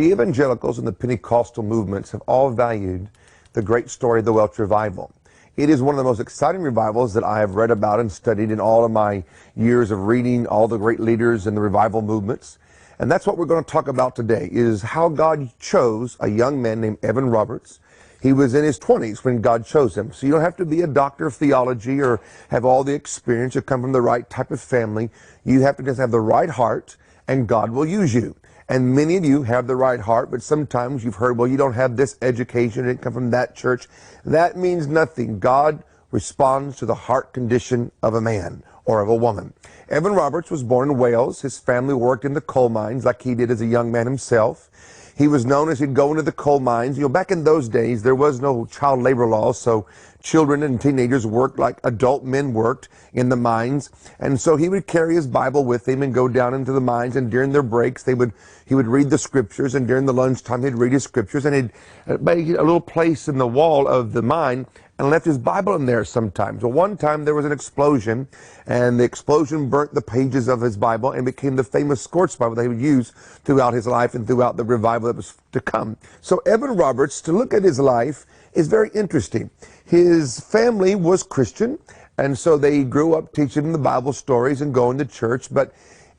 The evangelicals and the Pentecostal movements have all valued the great story of the Welsh revival. It is one of the most exciting revivals that I have read about and studied in all of my years of reading all the great leaders in the revival movements. And that's what we're going to talk about today, is how God chose a young man named Evan Roberts. He was in his 20s when God chose him. So you don't have to be a doctor of theology or have all the experience or come from the right type of family. You have to just have the right heart, and God will use you. And many of you have the right heart, but sometimes you've heard, well, you don't have this education, it didn't come from that church. That means nothing. God responds to the heart condition of a man or of a woman. Evan Roberts was born in Wales. His family worked in the coal mines like he did as a young man himself. He was known as he'd go into the coal mines. You know, back in those days, there was no child labor law, so children and teenagers worked like adult men worked in the mines. And so he would carry his Bible with him and go down into the mines, and during their breaks, he would read the scriptures, and during the lunchtime, he'd read his scriptures, and he'd make a little place in the wall of the mine and left his Bible in there sometimes. Well, one time there was an explosion, and the explosion burnt the pages of his Bible and became the famous Scorch Bible that he would use throughout his life and throughout the revival that was to come. So Evan Roberts, to look at his life, is very interesting. His family was Christian, and so they grew up teaching the Bible stories and going to church, but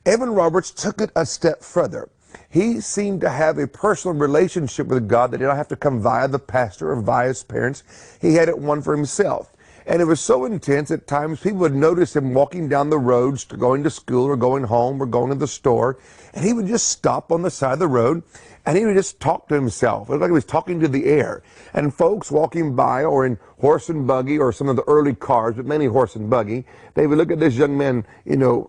Evan Roberts took it a step further. He seemed to have a personal relationship with God that did not have to come via the pastor or via his parents. He had it one for himself. And it was so intense at times people would notice him walking down the roads to going to school or going home or going to the store, and he would just stop on the side of the road and he would just talk to himself. It was like he was talking to the air. And folks walking by or in horse and buggy or some of the early cars, but mainly horse and buggy, they would look at this young man,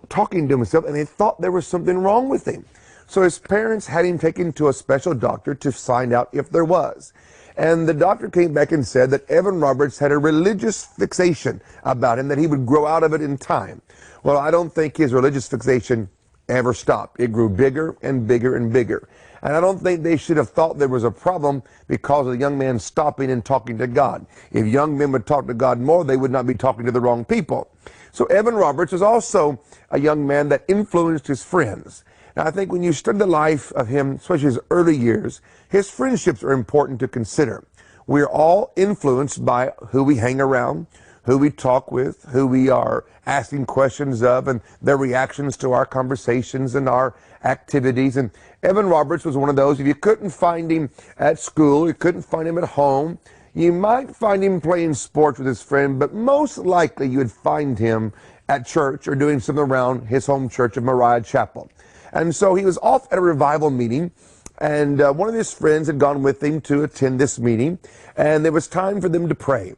talking to himself, and they thought there was something wrong with him. So his parents had him taken to a special doctor to find out if there was. And the doctor came back and said that Evan Roberts had a religious fixation about him, that he would grow out of it in time. Well, I don't think his religious fixation ever stopped. It grew bigger and bigger and bigger. And I don't think they should have thought there was a problem because of the young man stopping and talking to God. If young men would talk to God more, they would not be talking to the wrong people. So Evan Roberts was also a young man that influenced his friends. Now, I think when you study the life of him, especially his early years, his friendships are important to consider. We're all influenced by who we hang around, who we talk with, who we are asking questions of, and their reactions to our conversations and our activities. And Evan Roberts was one of those. If you couldn't find him at school, you couldn't find him at home, you might find him playing sports with his friend, but most likely you would find him at church or doing something around his home church of Moriah Chapel. And so he was off at a revival meeting, and one of his friends had gone with him to attend this meeting, and there was time for them to pray.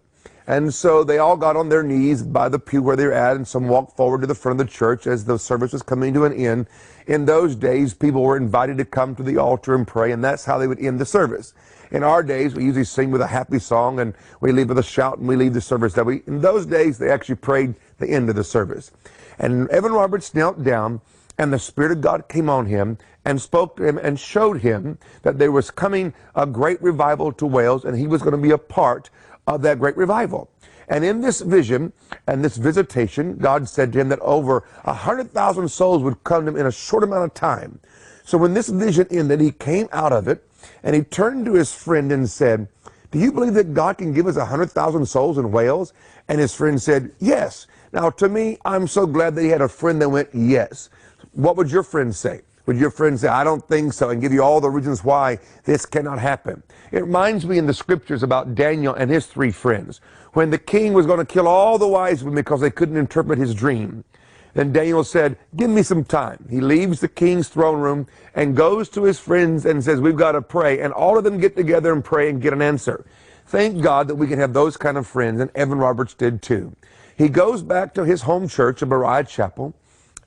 And so they all got on their knees by the pew where they were at, and some walked forward to the front of the church as the service was coming to an end. In those days, people were invited to come to the altar and pray, and that's how they would end the service. In our days, we usually sing with a happy song, and we leave with a shout, and we leave the service. In those days, they actually prayed the end of the service. And Evan Roberts knelt down, and the Spirit of God came on him and spoke to him and showed him that there was coming a great revival to Wales, and he was going to be a part of that great revival. And in this vision and this visitation, God said to him that over 100,000 souls would come to him in a short amount of time. So when this vision ended, he came out of it, and he turned to his friend and said, "Do you believe that God can give us 100,000 souls in Wales?" And his friend said, "Yes." Now, to me, I'm so glad that he had a friend that went, "Yes." What would your friend say? Would your friend say, "I don't think so," and give you all the reasons why this cannot happen? It reminds me in the scriptures about Daniel and his 3 friends. When the king was going to kill all the wise men because they couldn't interpret his dream, then Daniel said, "Give me some time." He leaves the king's throne room and goes to his friends and says, "We've got to pray." And all of them get together and pray and get an answer. Thank God that we can have those kind of friends, and Evan Roberts did too. He goes back to his home church of Moriah Chapel,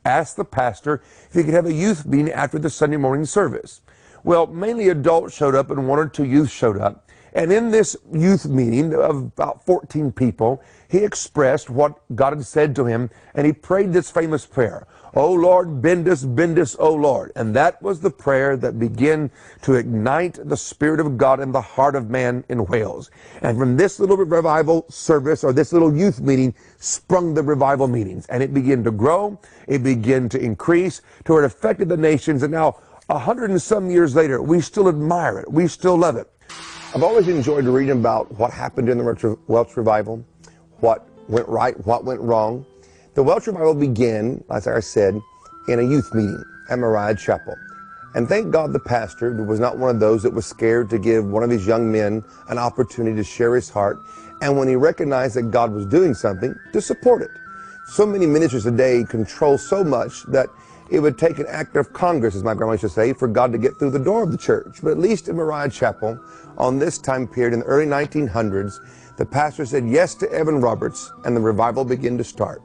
asked the pastor if he could have a youth meeting after the Sunday morning service. Well, mainly adults showed up and 1 or 2 youth showed up. And in this youth meeting of about 14 people, he expressed what God had said to him, and he prayed this famous prayer, "O Lord, bend us, O Lord." And that was the prayer that began to ignite the Spirit of God in the heart of man in Wales. And from this little revival service, or this little youth meeting, sprung the revival meetings. And it began to grow, it began to increase, to where it affected the nations. And now 100 and some years later, we still admire it. We still love it. I've always enjoyed reading about what happened in the Welsh Revival, what went right, what went wrong. The Welsh Revival began, as I said, in a youth meeting at Moriah Chapel. And thank God the pastor was not one of those that was scared to give one of his young men an opportunity to share his heart, and when he recognized that God was doing something, to support it. So many ministers today control so much that it would take an act of Congress, as my grandma used to say, for God to get through the door of the church. But at least in Moriah Chapel, on this time period in the early 1900s, the pastor said yes to Evan Roberts, and the revival began to start.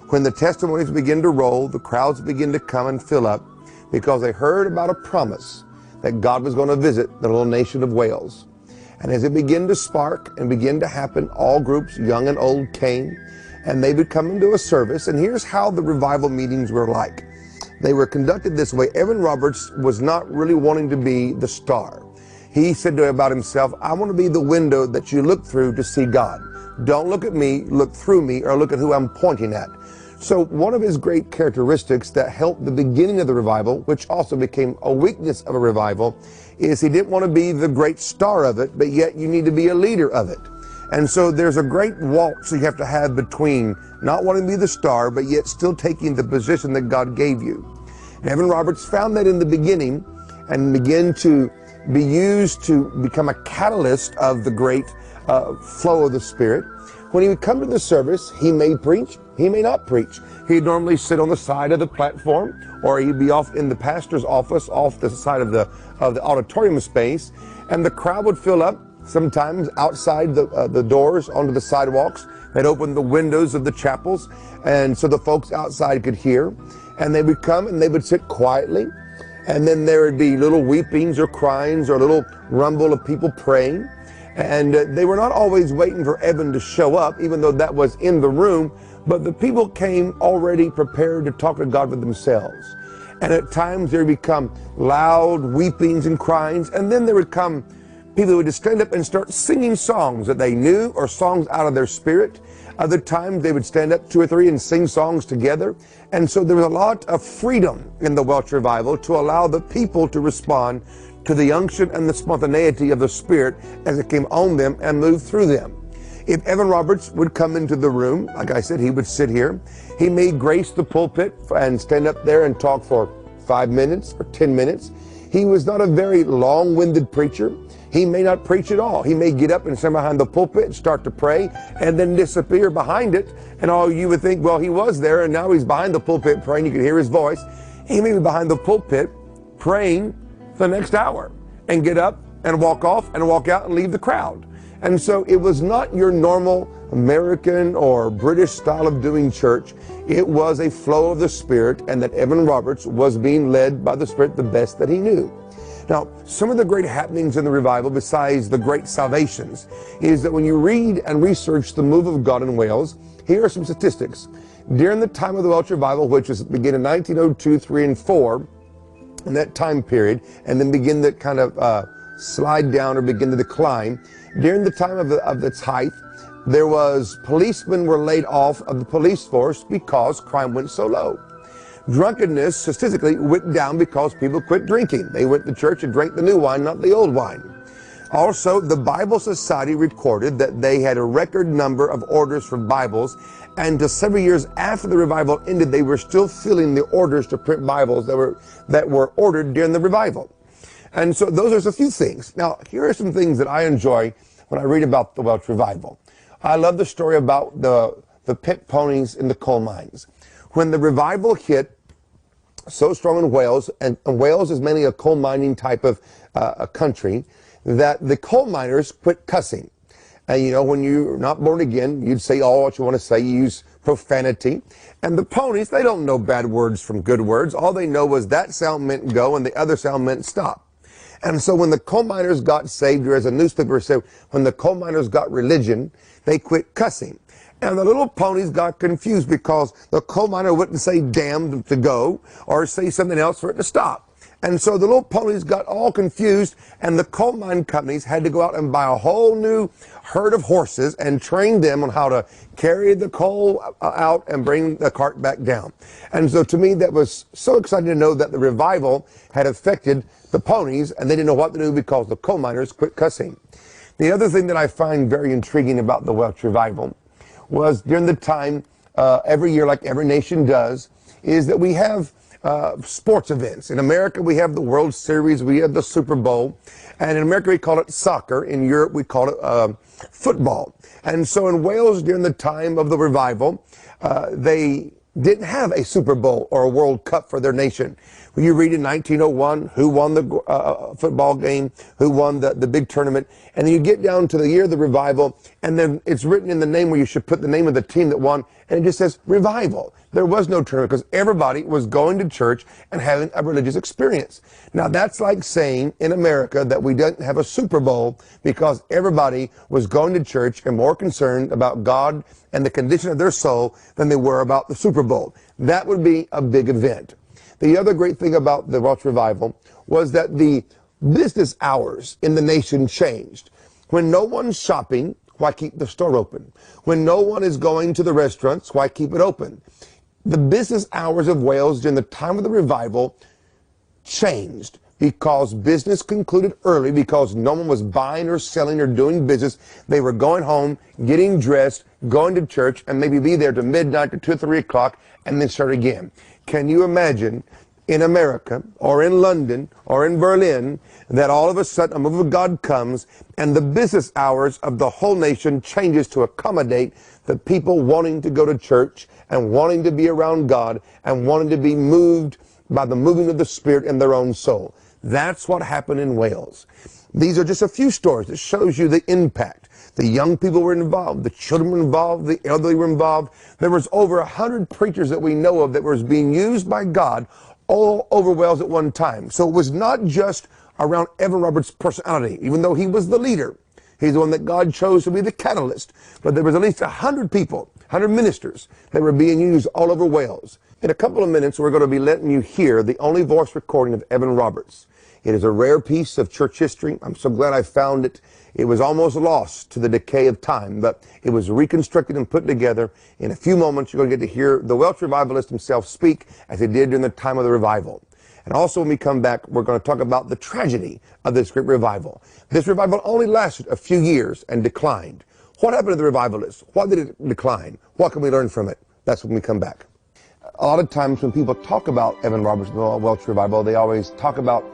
When the testimonies begin to roll, the crowds begin to come and fill up, because they heard about a promise that God was going to visit the little nation of Wales. And as it began to spark and begin to happen, all groups, young and old, came, and they would come into a service. And here's how the revival meetings were like. They were conducted this way. Evan Roberts was not really wanting to be the star. He said about himself, I want to be the window that you look through to see God. Don't look at me, look through me, or look at who I'm pointing at. So one of his great characteristics that helped the beginning of the revival, which also became a weakness of a revival, is he didn't want to be the great star of it, but yet you need to be a leader of it. And so there's a great waltz you have to have between not wanting to be the star, but yet still taking the position that God gave you. And Evan Roberts found that in the beginning and began to be used to become a catalyst of the great flow of the Spirit. When he would come to the service, he may preach, he may not preach. He'd normally sit on the side of the platform, or he'd be off in the pastor's office, off the side of the auditorium space, and the crowd would fill up, sometimes outside the doors onto the sidewalks. They'd open the windows of the chapels, and so the folks outside could hear. And they would come and they would sit quietly, and then there would be little weepings or cryings or a little rumble of people praying. And they were not always waiting for Evan to show up, even though that was in the room, but the people came already prepared to talk to God for themselves. And at times there would become loud weepings and cryings, and then there would come people who would just stand up and start singing songs that they knew or songs out of their spirit. Other times they would stand up 2 or 3 and sing songs together. And so there was a lot of freedom in the Welsh Revival to allow the people to respond to the unction and the spontaneity of the Spirit as it came on them and moved through them. If Evan Roberts would come into the room, like I said, he would sit here. He may grace the pulpit and stand up there and talk for 5 minutes or 10 minutes. He was not a very long-winded preacher. He may not preach at all. He may get up and stand behind the pulpit and start to pray and then disappear behind it. And all you would think, well, he was there and now he's behind the pulpit praying. You could hear his voice. He may be behind the pulpit praying the next hour and get up and walk off and walk out and leave the crowd. And so it was not your normal American or British style of doing church. It was a flow of the Spirit, and that Evan Roberts was being led by the Spirit the best that he knew. Now, some of the great happenings in the revival, besides the great salvations, is that when you read and research the move of God in Wales, here are some statistics. During the time of the Welsh Revival, which was began in 1902, 3, and 4, in that time period, and then begin to kind of slide down or begin to decline, during the time of its height, there was policemen were laid off of the police force because crime went so low. Drunkenness statistically went down because people quit drinking. They went to church and drank the new wine, not the old wine. Also, the Bible Society recorded that they had a record number of orders for Bibles, and until several years after the revival ended, they were still filling the orders to print Bibles that were ordered during the revival. And so those are a few things. Now, here are some things that I enjoy when I read about the Welsh Revival. I love the story about the pit ponies in the coal mines. When the revival hit so strong in Wales, and Wales is mainly a coal mining type of a country, that the coal miners quit cussing. And you know, when you're not born again, you'd say all what you want to say, you use profanity. And the ponies, they don't know bad words from good words. All they know was that sound meant go and the other sound meant stop. And so when the coal miners got saved, or as a newspaper said, when the coal miners got religion, they quit cussing. And the little ponies got confused because the coal miner wouldn't say damn to go or say something else for it to stop. And so the little ponies got all confused, and the coal mine companies had to go out and buy a whole new herd of horses and train them on how to carry the coal out and bring the cart back down. And so to me, that was so exciting to know that the revival had affected the ponies, and they didn't know what to do because the coal miners quit cussing. The other thing that I find very intriguing about the Welsh revival was during the time, every year, like every nation does, is that we have sports events. In America, we have the World Series, we have the Super Bowl, and in America, we call it soccer. In Europe, we call it football. And so in Wales, during the time of the revival, they didn't have a Super Bowl or a World Cup for their nation. When you read in 1901 who won the football game, who won the big tournament, and then you get down to the year of the revival, and then it's written in the name where you should put the name of the team that won, and it just says revival. There was no tournament because everybody was going to church and having a religious experience. Now that's like saying in America that we didn't have a Super Bowl because everybody was going to church and more concerned about God and the condition of their soul than they were about the Super Bowl. That would be a big event. The other great thing about the Welsh revival was that the business hours in the nation changed. When no one's shopping, why keep the store open? When no one is going to the restaurants, why keep it open? The business hours of Wales during the time of the revival changed because business concluded early, because no one was buying or selling or doing business. They were going home, getting dressed, going to church, and maybe be there to midnight to 2 or 3 o'clock, and then start again. Can you imagine in America or in London or in Berlin that all of a sudden a move of God comes and the business hours of the whole nation changes to accommodate the people wanting to go to church and wanting to be around God and wanting to be moved by the moving of the Spirit in their own soul? That's what happened in Wales. These are just a few stories that shows you the impact. The young people were involved, the children were involved, the elderly were involved. There was over 100 preachers that we know of that was being used by God all over Wales at one time. So it was not just around Evan Roberts' personality, even though he was the leader. He's the one that God chose to be the catalyst. But there was at least 100 people, 100 ministers that were being used all over Wales. In a couple of minutes, we're going to be letting you hear the only voice recording of Evan Roberts. It is a rare piece of church history. I'm so glad I found it. It was almost lost to the decay of time, but it was reconstructed and put together. In a few moments, you're going to get to hear the Welsh revivalist himself speak as he did during the time of the revival. And also when we come back, we're going to talk about the tragedy of this great revival. This revival only lasted a few years and declined. What happened to the revivalists? Why did it decline? What can we learn from it? That's when we come back. A lot of times when people talk about Evan Roberts and the Welsh revival, they always talk about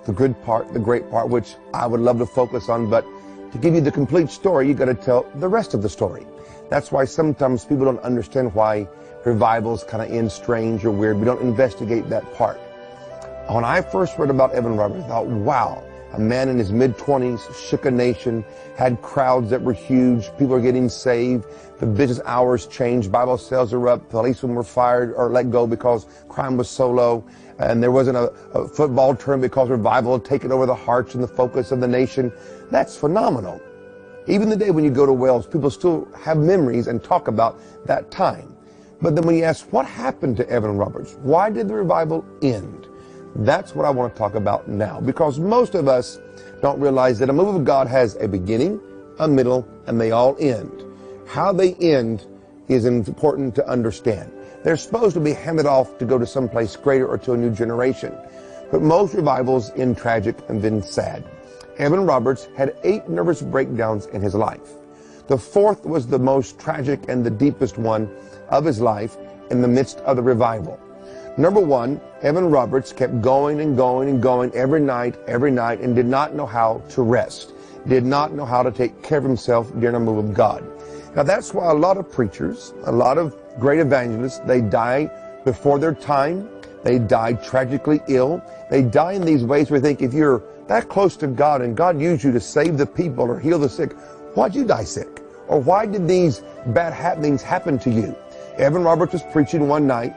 the good part, the great part, which I would love to focus on, but to give you the complete story, you got to tell the rest of the story. That's why sometimes people don't understand why revivals kind of end strange or weird. We don't investigate that part. When I first read about Evan Roberts, I thought, wow, a man in his mid-20s, shook a nation, had crowds that were huge, people were getting saved, the business hours changed, Bible sales are up, policemen were fired or let go because crime was so low, and there wasn't a football tournament because revival had taken over the hearts and the focus of the nation. That's phenomenal. Even today when you go to Wales, people still have memories and talk about that time. But then when you ask, what happened to Evan Roberts? Why did the revival end? That's what I want to talk about now, because most of us don't realize that a move of God has a beginning, a middle, and they all end. How they end is important to understand. They're supposed to be handed off to go to someplace greater or to a new generation. But most revivals end tragic and then sad. Evan Roberts had 8 nervous breakdowns in his life. The 4th was the most tragic and the deepest one of his life in the midst of the revival. Number 1, Evan Roberts kept going and going and going every night, and did not know how to rest, did not know how to take care of himself during a move of God. Now that's why a lot of preachers, a lot of great evangelists, they die before their time, they die tragically ill, they die in these ways where we think if you're that close to God and God used you to save the people or heal the sick, why'd you die sick? Or why did these bad happenings happen to you? Evan Roberts was preaching one night,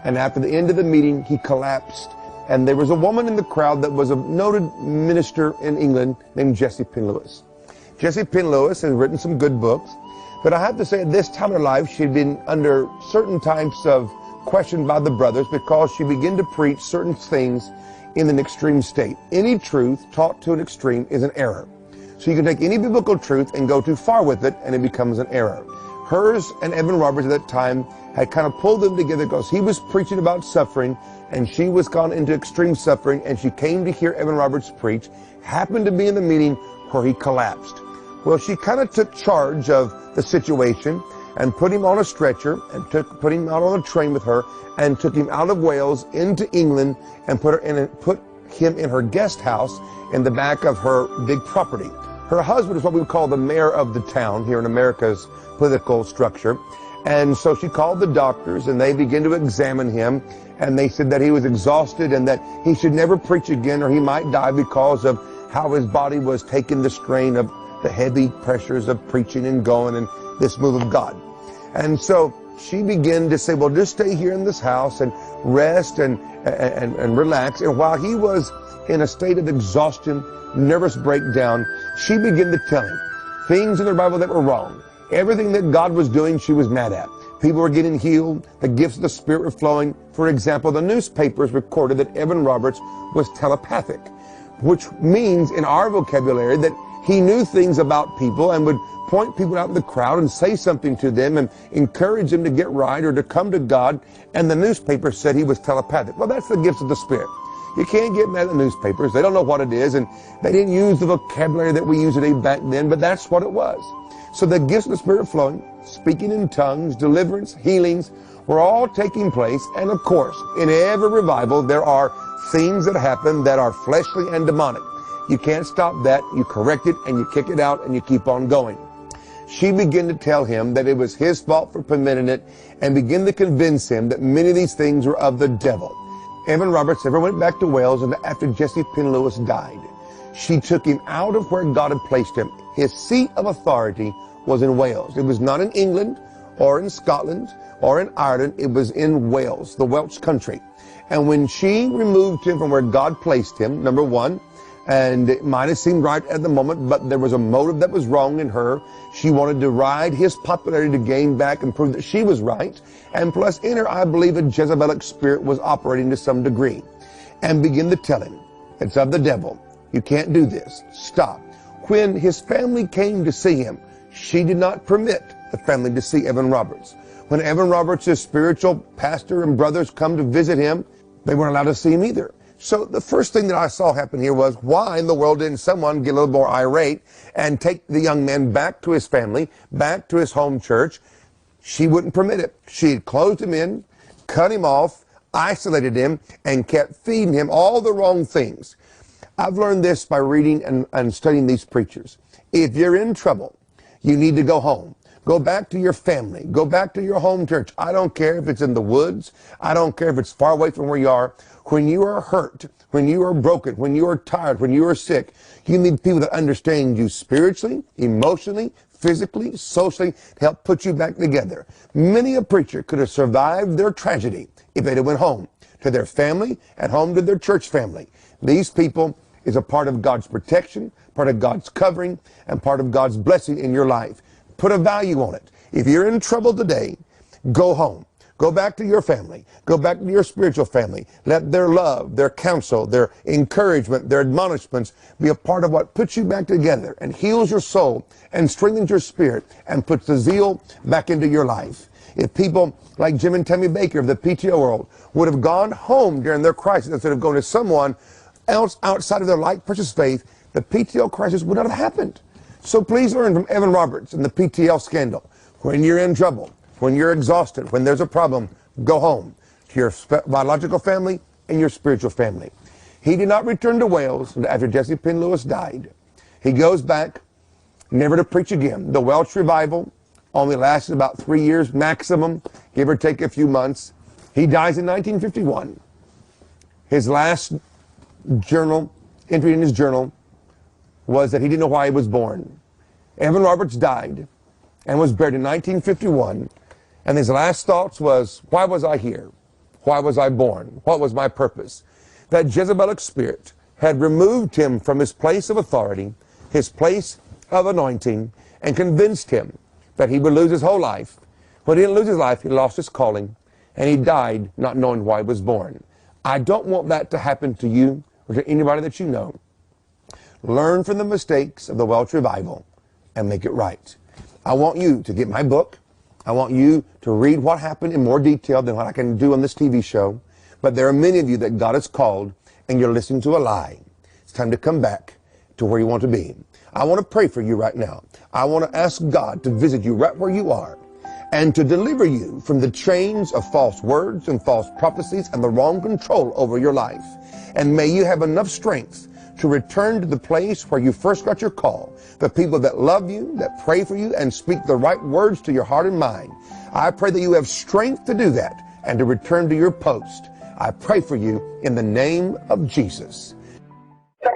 and after the end of the meeting, he collapsed. And there was a woman in the crowd that was a noted minister in England named Jessie Pyn Lewis. Jessie Pyn Lewis has written some good books, but I have to say at this time of life, she'd been under certain types of question by the brothers because she began to preach certain things in an extreme state. Any truth taught to an extreme is an error. So you can take any biblical truth and go too far with it, and it becomes an error. Hers and Evan Roberts at that time had kind of pulled them together because he was preaching about suffering, and she was gone into extreme suffering, and she came to hear Evan Roberts preach, happened to be in the meeting where he collapsed. Well, she kind of took charge of the situation and put him on a stretcher and put him out on a train with her and took him out of Wales into England and put him in her guest house in the back of her big property. Her husband is what we would call the mayor of the town here in America's political structure. And so she called the doctors, and they began to examine him, and they said that he was exhausted and that he should never preach again or he might die because of how his body was taking the strain of the heavy pressures of preaching and going and this move of God. And so she began to say, well, just stay here in this house and rest and relax. And while he was in a state of exhaustion, nervous breakdown, she began to tell him things in the Bible that were wrong. Everything that God was doing, she was mad at. People were getting healed. The gifts of the Spirit were flowing. For example, the newspapers recorded that Evan Roberts was telepathic, which means in our vocabulary that he knew things about people and would point people out in the crowd and say something to them and encourage them to get right or to come to God. And the newspaper said he was telepathic. Well, that's the gifts of the Spirit. You can't get mad at the newspapers. They don't know what it is, and they didn't use the vocabulary that we use today back then, but that's what it was. So the gifts of the Spirit flowing, speaking in tongues, deliverance, healings, were all taking place. And of course, in every revival, there are things that happen that are fleshly and demonic. You can't stop that. You correct it and you kick it out and you keep on going. She began to tell him that it was his fault for permitting it and began to convince him that many of these things were of the devil. Evan Roberts never went back to Wales after Jesse Penn-Lewis died. She took him out of where God had placed him. His seat of authority was in Wales. It was not in England or in Scotland or in Ireland. It was in Wales, the Welsh country. And when she removed him from where God placed him, number one, and it might have seemed right at the moment, but there was a motive that was wrong in her. She wanted to ride his popularity to gain back and prove that she was right. And plus, in her, I believe a Jezebelic spirit was operating to some degree. And begin to tell him, it's of the devil. You can't do this. Stop. When his family came to see him, she did not permit the family to see Evan Roberts. When Evan Roberts' spiritual pastor and brothers come to visit him, they weren't allowed to see him either. So the first thing that I saw happen here was, why in the world didn't someone get a little more irate and take the young man back to his family, back to his home church? She wouldn't permit it. She had closed him in, cut him off, isolated him, and kept feeding him all the wrong things. I've learned this by reading and studying these preachers. If you're in trouble, you need to go home. Go back to your family. Go back to your home church. I don't care if it's in the woods. I don't care if it's far away from where you are. When you are hurt, when you are broken, when you are tired, when you are sick, you need people that understand you spiritually, emotionally, physically, socially, to help put you back together. Many a preacher could have survived their tragedy if they'd have went home to their family and home to their church family. These people is a part of God's protection, part of God's covering, and part of God's blessing in your life. Put a value on it. If you're in trouble today, go home. Go back to your family. Go back to your spiritual family. Let their love, their counsel, their encouragement, their admonishments be a part of what puts you back together and heals your soul and strengthens your spirit and puts the zeal back into your life. If people like Jim and Tammy Baker of the PTO world would have gone home during their crisis instead of going to someone else outside of their light, precious faith, the PTO crisis would not have happened. So please learn from Evan Roberts and the PTL scandal. When you're in trouble, when you're exhausted, when there's a problem, go home to your biological family and your spiritual family. He did not return to Wales after Jesse Penn-Lewis died. He goes back, never to preach again. The Welsh revival only lasted about 3 years maximum, give or take a few months. He dies in 1951. His last journal, entry in his journal, was that he didn't know why he was born. Evan Roberts died and was buried in 1951. And his last thoughts was, why was I here? Why was I born? What was my purpose? That Jezebelic spirit had removed him from his place of authority, his place of anointing, and convinced him that he would lose his whole life. When he didn't lose his life, he lost his calling, and he died not knowing why he was born. I don't want that to happen to you. or to anybody that you know. Learn from the mistakes of the Welch Revival and make it right. I want you to get my book. I want you to read what happened in more detail than what I can do on this TV show. But there are many of you that God has called and you're listening to a lie. It's time to come back to where you want to be. I want to pray for you right now. I want to ask God to visit you right where you are and to deliver you from the chains of false words and false prophecies and the wrong control over your life. And may you have enough strength to return to the place where you first got your call. The people that love you, that pray for you, and speak the right words to your heart and mind. I pray that you have strength to do that and to return to your post. I pray for you in the name of Jesus. The